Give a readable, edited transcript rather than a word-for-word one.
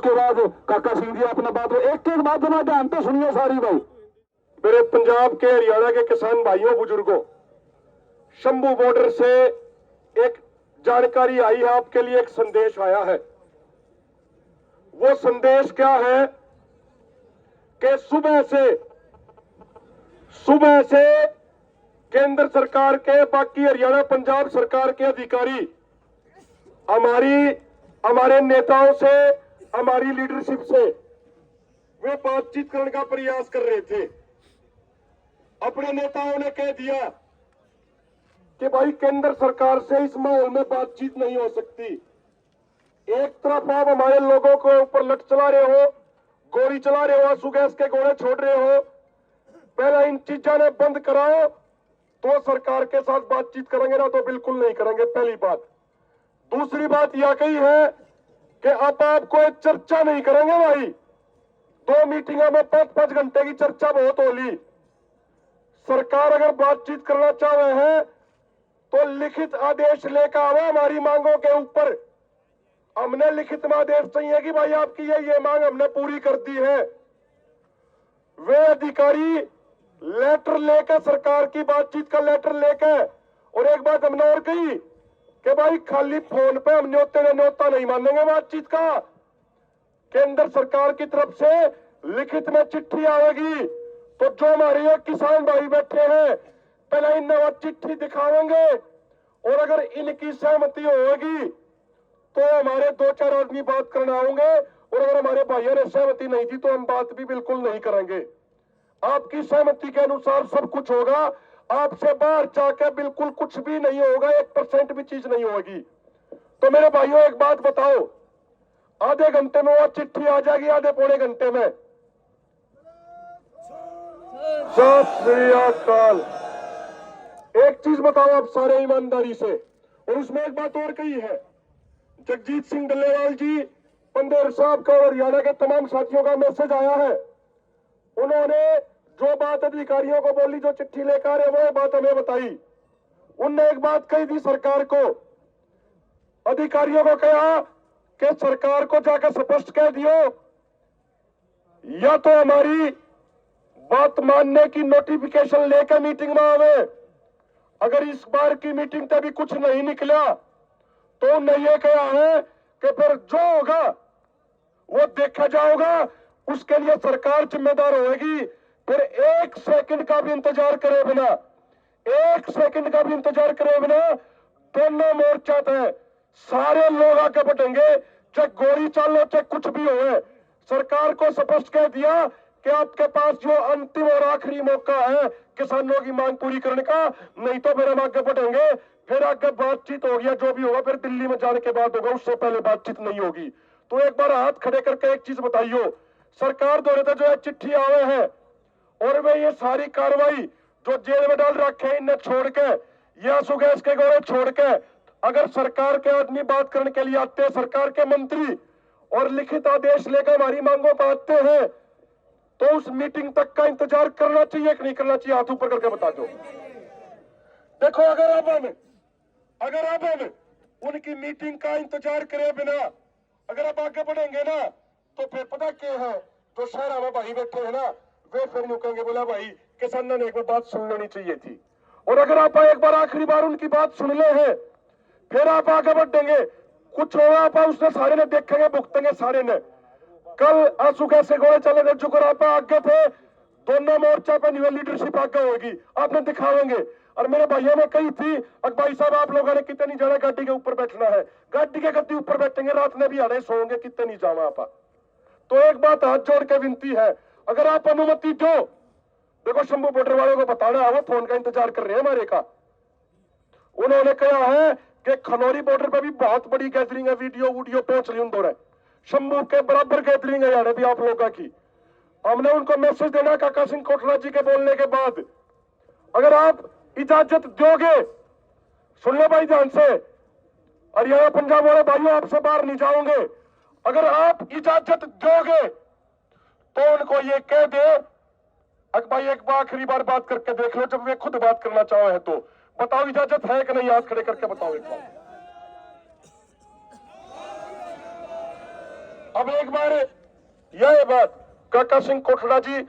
उसके बाद काका सिंह जी अपना बात, एक एक बात जरा ध्यान तो सुनिए सारी भाई। मेरे पंजाब के हरियाणा के किसान भाइयों बुजुर्गों, शंभू बॉर्डर से एक जानकारी आई है, आपके लिए एक संदेश आया है। वो संदेश क्या है कि सुबह से केंद्र सरकार के, बाकी हरियाणा पंजाब सरकार के अधिकारी हमारे नेताओं से, हमारी लीडरशिप से वे बातचीत करने का प्रयास कर रहे थे। अपने नेताओं ने कह दिया कि भाई केंद्र सरकार से इस माहौल में बातचीत नहीं हो सकती। एक तरफ आप हमारे लोगों को ऊपर लठ चला रहे हो, गोली चला रहे हो, आंसू गैस के गोले छोड़ रहे हो, पहले इन चीजों ने बंद कराओ तो सरकार के साथ बातचीत करेंगे, ना तो बिल्कुल नहीं करेंगे। पहली बात। दूसरी बात यह कही है कि अब आपको एक चर्चा नहीं करेंगे भाई। 2 मीटिंगों में 5-5 घंटे की चर्चा बहुत होली। सरकार अगर बातचीत करना चाहे है तो लिखित आदेश लेकर आओ हमारी मांगों के ऊपर। हमने लिखित में आदेश चाहिए कि भाई आपकी ये मांग हमने पूरी कर दी है। वे अधिकारी लेटर लेकर, सरकार की बातचीत का लेटर लेकर, और एक बात हमने और कही कि भाई खाली फोन पे हम न्योता नहीं मानेंगे बातचीत का। केंद्र सरकार की तरफ से लिखित में चिट्ठी आएगी तो जो हमारे ये किसान भाई बैठे हैं पहले इन्हें चिट्ठी दिखाएंगे, और अगर इनकी सहमति होगी तो हमारे 2-4 आदमी बात करने आएंगे, और अगर हमारे भाइयों ने सहमति नहीं दी तो हम बात भी बिल्कुल नहीं करेंगे। आपकी सहमति के अनुसार सब कुछ होगा। आपसे बाहर जाकर बिल्कुल कुछ भी नहीं होगा, 1% भी चीज नहीं होगी। तो मेरे भाइयों एक बात बताओ, आधे घंटे में वो चिट्ठी आ जाएगी, आधे पौने घंटे में? सत श्री अकाल। एक चीज बताओ आप सारे ईमानदारी से, और उसमें एक बात और कही है। जगजीत सिंह डल्लेवाल जी, पंदेर साहब का और हरियाणा के तमाम साथियों का मैसेज आया है। उन्होंने जो बात अधिकारियों को बोली, जो चिट्ठी लेकर आ रहे, वो बात हमें बताई। उनने एक बात कही थी सरकार को, अधिकारियों को कहा कि सरकार को जाकर स्पष्ट कह दियो, या तो हमारी बात मानने की नोटिफिकेशन लेकर मीटिंग में आवे। अगर इस बार की मीटिंग तभी कुछ नहीं निकला तो उन्हें यह कहा है कि फिर जो होगा वो देखा जाएगा, उसके लिए सरकार जिम्मेदार होगी। फिर 1 सेकंड का भी इंतजार करे बिना, 1 सेकंड का भी इंतजार करे बिना दोनों मोर्चा पे सारे लोग आगे बढ़ेंगे, चाहे गोली चालो चाहे कुछ भी हो। सरकार को स्पष्ट कह दिया कि आपके पास जो अंतिम और आखिरी मौका है किसानों की मांग पूरी करने का, नहीं तो फिर हम आगे बढ़ेंगे। फिर आगे बातचीत हो गया, जो भी होगा फिर दिल्ली में जाने के बाद होगा, उससे पहले बातचीत नहीं होगी। तो एक बार हाथ खड़े करके एक चीज बताइयो, सरकार द्वारा तो जो है चिट्ठी आवे है, और वे ये सारी कार्रवाई जो जेल में डाल रखे हैं इन्हें छोड़ के, या सुगैस के गोले छोड़ के, अगर सरकार के आदमी बात करने के लिए आते हैं, सरकार के मंत्री, और लिखित आदेश लेकर हमारी मांगों पर आते हैं, तो उस मीटिंग तक का इंतजार करना चाहिए कि नहीं करना चाहिए? हाथ ऊपर करके बता दो। देखो, अगर अब हम उनकी मीटिंग का इंतजार करे बिना अगर आप आगे बढ़ेंगे ना, तो फिर पता क्या है, जो शहर में भाई बैठे हैं ना, वे फिर यूं कहेंगे, बोला भाई किसानों ने एक बार बात सुन लेनी चाहिए थी। और अगर आप एक बार आखिरी बार उनकी बात सुन ले हैं, फिर आप आगे बढ़ेंगे, कुछ होगा आप उसने सारे ने देखेंगे, भुगतेंगे सारे ने। कल आंसू कैसे गोले चले थे, जुकर आप आगे थे, दोनों मोर्चा पर न्यू लीडरशिप आगे होगी, आपने दिखावेंगे। और मेरे भाइयों ने कही थी, भाई साहब आप लोगों ने कितने नहीं जाना, गाड़ी के ऊपर बैठना है, गाड़ी के गद्दी ऊपर बैठेंगे, रात में भी आड़े सोएंगे, कितने नहीं जावा आप। तो एक बात हाथ जोड़ के विनती है, अगर आप अनुमति दो, देखो शंभू बॉर्डर वालों को बताना है, वो फोन का इंतजार कर रहे हैं हमारे का। उन्होंने कहा है कि खनौरी बॉर्डर पर भी बहुत बड़ी गैदरिंग है, वीडियो पहुंच रही उन शंभू के बराबर गैदरिंग है यार भी आप लोगों की। हमने उनको मैसेज देना काका सिंह कोटला जी के बोलने के बाद, अगर आप इजाजत दोगे, सुन लो भाई ध्यान से, हरियाणा पंजाब वाले भाइयों आपसे बाहर नहीं जाओगे, अगर आप इजाजत दोगे तो उनको ये कह दे, भाई एक बार आखिरी बार बात करके देख लो, जब वे खुद बात करना चाहे हैं तो बताओ इजाजत है कि नहीं, हाथ खड़े करके बताओ एक बार। अब एक बार यह बात काका सिंह कोठड़ा जी